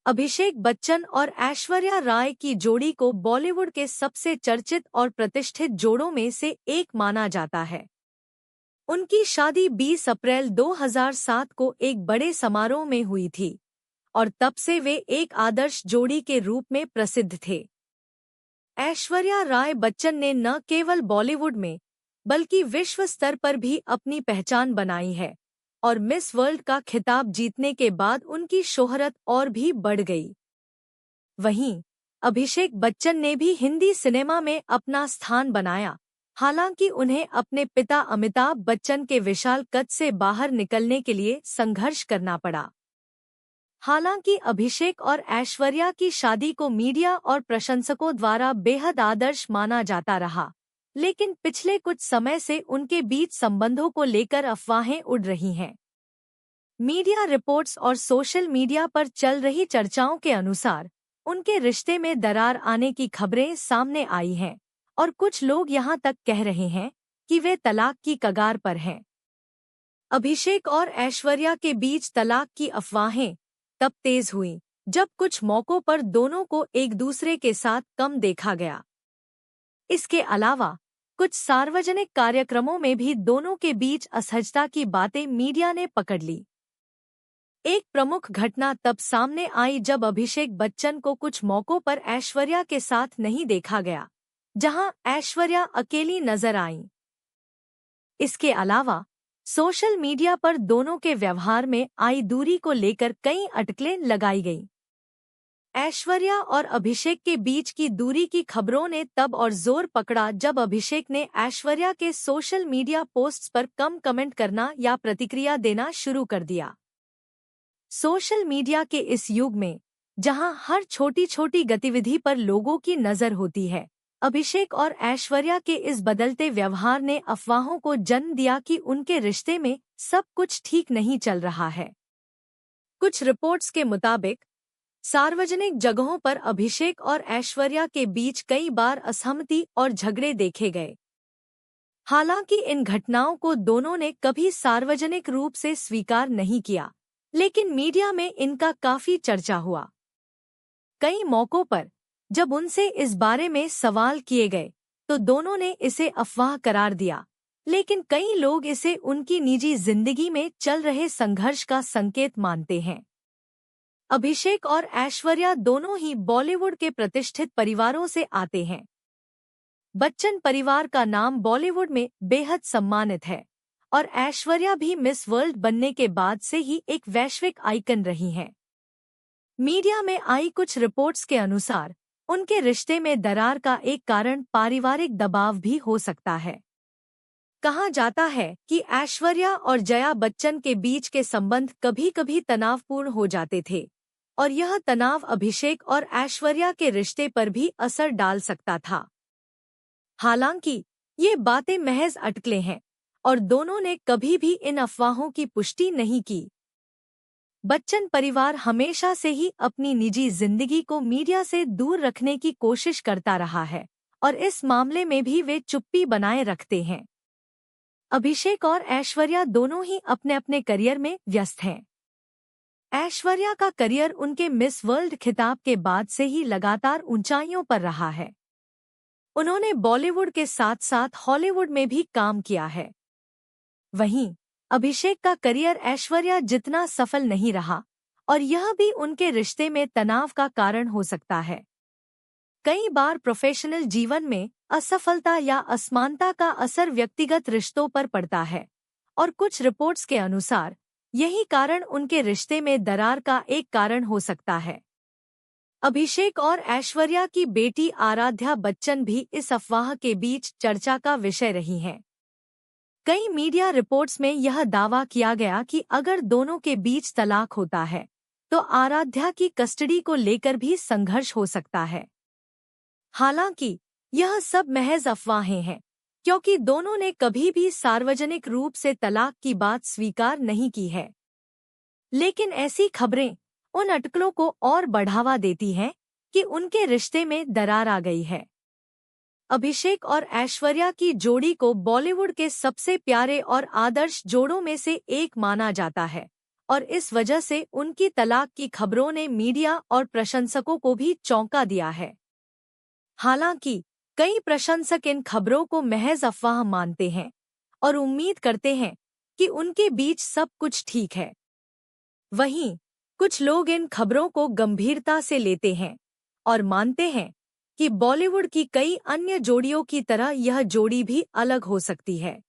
अभिषेक बच्चन और ऐश्वर्या राय की जोड़ी को बॉलीवुड के सबसे चर्चित और प्रतिष्ठित जोड़ों में से एक माना जाता है। उनकी शादी 20 अप्रैल 2007 को एक बड़े समारोह में हुई थी और तब से वे एक आदर्श जोड़ी के रूप में प्रसिद्ध थे। ऐश्वर्या राय बच्चन ने न केवल बॉलीवुड में बल्कि विश्व स्तर पर भी अपनी पहचान बनाई है और मिस वर्ल्ड का खिताब जीतने के बाद उनकी शोहरत और भी बढ़ गई। वहीं अभिषेक बच्चन ने भी हिंदी सिनेमा में अपना स्थान बनाया, हालांकि उन्हें अपने पिता अमिताभ बच्चन के विशाल कद से बाहर निकलने के लिए संघर्ष करना पड़ा। हालांकि अभिषेक और ऐश्वर्या की शादी को मीडिया और प्रशंसकों द्वारा बेहद आदर्श माना जाता रहा, लेकिन पिछले कुछ समय से उनके बीच संबंधों को लेकर अफवाहें उड़ रही हैं। मीडिया रिपोर्ट्स और सोशल मीडिया पर चल रही चर्चाओं के अनुसार उनके रिश्ते में दरार आने की खबरें सामने आई हैं और कुछ लोग यहां तक कह रहे हैं कि वे तलाक की कगार पर हैं। अभिषेक और ऐश्वर्या के बीच तलाक की अफवाहें तब तेज हुईं जब कुछ मौकों पर दोनों को एक दूसरे के साथ कम देखा गया। इसके अलावा कुछ सार्वजनिक कार्यक्रमों में भी दोनों के बीच असहजता की बातें मीडिया ने पकड़ ली। एक प्रमुख घटना तब सामने आई जब अभिषेक बच्चन को कुछ मौकों पर ऐश्वर्या के साथ नहीं देखा गया, जहां ऐश्वर्या अकेली नजर आईं। इसके अलावा सोशल मीडिया पर दोनों के व्यवहार में आई दूरी को लेकर कई अटकलें लगाई गईं। ऐश्वर्या और अभिषेक के बीच की दूरी की खबरों ने तब और जोर पकड़ा जब अभिषेक ने ऐश्वर्या के सोशल मीडिया पोस्ट्स पर कम कमेंट करना या प्रतिक्रिया देना शुरू कर दिया। सोशल मीडिया के इस युग में, जहां हर छोटी छोटी गतिविधि पर लोगों की नजर होती है, अभिषेक और ऐश्वर्या के इस बदलते व्यवहार ने अफवाहों को जन्म दिया कि उनके रिश्ते में सब कुछ ठीक नहीं चल रहा है। कुछ रिपोर्ट्स के मुताबिक सार्वजनिक जगहों पर अभिषेक और ऐश्वर्या के बीच कई बार असहमति और झगड़े देखे गए। हालांकि इन घटनाओं को दोनों ने कभी सार्वजनिक रूप से स्वीकार नहीं किया, लेकिन मीडिया में इनका काफी चर्चा हुआ। कई मौकों पर जब उनसे इस बारे में सवाल किए गए तो दोनों ने इसे अफवाह करार दिया, लेकिन कई लोग इसे उनकी निजी जिंदगी में चल रहे संघर्ष का संकेत मानते हैं। अभिषेक और ऐश्वर्या दोनों ही बॉलीवुड के प्रतिष्ठित परिवारों से आते हैं। बच्चन परिवार का नाम बॉलीवुड में बेहद सम्मानित है और ऐश्वर्या भी मिस वर्ल्ड बनने के बाद से ही एक वैश्विक आइकन रही हैं। मीडिया में आई कुछ रिपोर्ट्स के अनुसार उनके रिश्ते में दरार का एक कारण पारिवारिक दबाव भी हो सकता है। कहा जाता है कि ऐश्वर्या और जया बच्चन के बीच के संबंध कभी-कभी तनावपूर्ण हो जाते थे और यह तनाव अभिषेक और ऐश्वर्या के रिश्ते पर भी असर डाल सकता था। हालांकि ये बातें महज अटकलें हैं और दोनों ने कभी भी इन अफवाहों की पुष्टि नहीं की। बच्चन परिवार हमेशा से ही अपनी निजी जिंदगी को मीडिया से दूर रखने की कोशिश करता रहा है और इस मामले में भी वे चुप्पी बनाए रखते हैं। अभिषेक और ऐश्वर्या दोनों ही अपने अपने करियर में व्यस्त हैं। ऐश्वर्या का करियर उनके मिस वर्ल्ड खिताब के बाद से ही लगातार ऊंचाइयों पर रहा है। उन्होंने बॉलीवुड के साथ साथ हॉलीवुड में भी काम किया है। वहीं अभिषेक का करियर ऐश्वर्या जितना सफल नहीं रहा और यह भी उनके रिश्ते में तनाव का कारण हो सकता है। कई बार प्रोफेशनल जीवन में असफलता या असमानता का असर व्यक्तिगत रिश्तों पर पड़ता है और कुछ रिपोर्ट्स के अनुसार यही कारण उनके रिश्ते में दरार का एक कारण हो सकता है। अभिषेक और ऐश्वर्या की बेटी आराध्या बच्चन भी इस अफवाह के बीच चर्चा का विषय रही हैं। कई मीडिया रिपोर्ट्स में यह दावा किया गया कि अगर दोनों के बीच तलाक होता है तो आराध्या की कस्टडी को लेकर भी संघर्ष हो सकता है। हालांकि यह सब महज अफवाहें हैं, क्योंकि दोनों ने कभी भी सार्वजनिक रूप से तलाक की बात स्वीकार नहीं की है। लेकिन ऐसी खबरें उन अटकलों को और बढ़ावा देती हैं कि उनके रिश्ते में दरार आ गई है। अभिषेक और ऐश्वर्या की जोड़ी को बॉलीवुड के सबसे प्यारे और आदर्श जोड़ों में से एक माना जाता है और इस वजह से उनकी तलाक की खबरों ने मीडिया और प्रशंसकों को भी चौंका दिया है। हालांकि कई प्रशंसक इन खबरों को महज अफवाह मानते हैं और उम्मीद करते हैं कि उनके बीच सब कुछ ठीक है। वहीं कुछ लोग इन खबरों को गंभीरता से लेते हैं और मानते हैं कि बॉलीवुड की कई अन्य जोड़ियों की तरह यह जोड़ी भी अलग हो सकती है।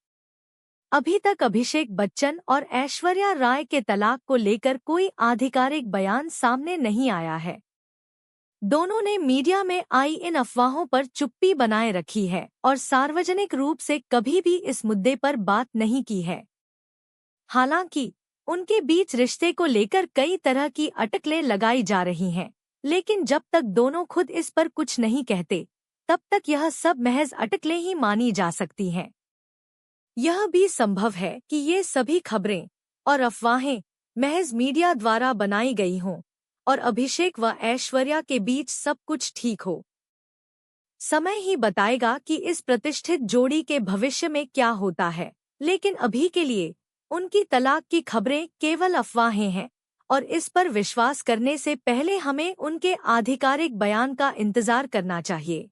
अभी तक अभिषेक बच्चन और ऐश्वर्या राय के तलाक को लेकर कोई आधिकारिक बयान सामने नहीं आया है। दोनों ने मीडिया में आई इन अफवाहों पर चुप्पी बनाए रखी है और सार्वजनिक रूप से कभी भी इस मुद्दे पर बात नहीं की है। हालांकि उनके बीच रिश्ते को लेकर कई तरह की अटकलें लगाई जा रही हैं, लेकिन जब तक दोनों खुद इस पर कुछ नहीं कहते, तब तक यह सब महज अटकलें ही मानी जा सकती हैं। यह भी संभव है कि ये सभी खबरें और अफवाहें महज मीडिया द्वारा बनाई गई हों और अभिषेक व ऐश्वर्या के बीच सब कुछ ठीक हो। समय ही बताएगा कि इस प्रतिष्ठित जोड़ी के भविष्य में क्या होता है, लेकिन अभी के लिए उनकी तलाक की खबरें केवल अफवाहें हैं और इस पर विश्वास करने से पहले हमें उनके आधिकारिक बयान का इंतजार करना चाहिए।